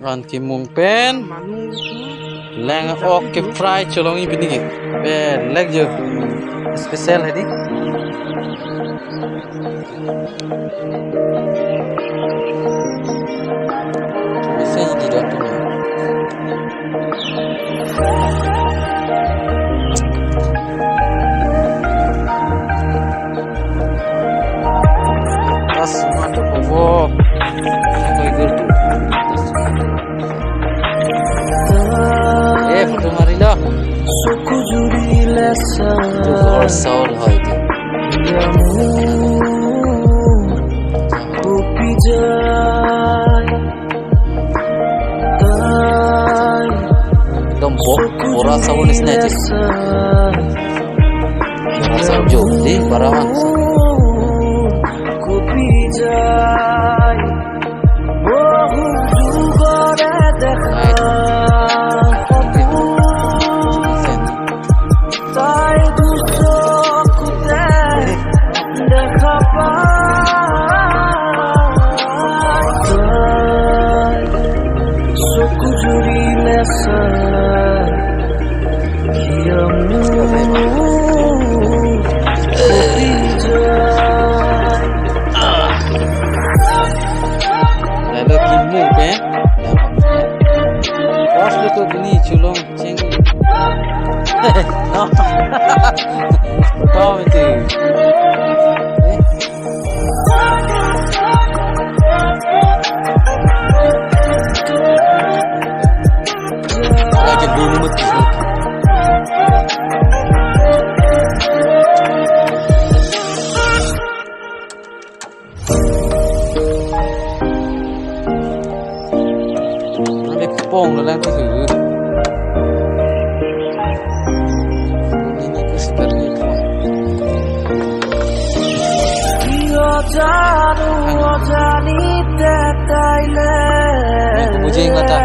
Ran ki mung pen lang ok ke fry cholong i bini pen leg jo special hai di bisa di datu tas mata bobo koi gurtu foto mari lo suku juri lesa to soul hoy di kopi jai tai dombo ora soul isne je ora soul jo di barawan kopi jai oh jugore dekha chulong ceng tahu itu lagi dulu mati ada kepong dalam tu मुझे इंगता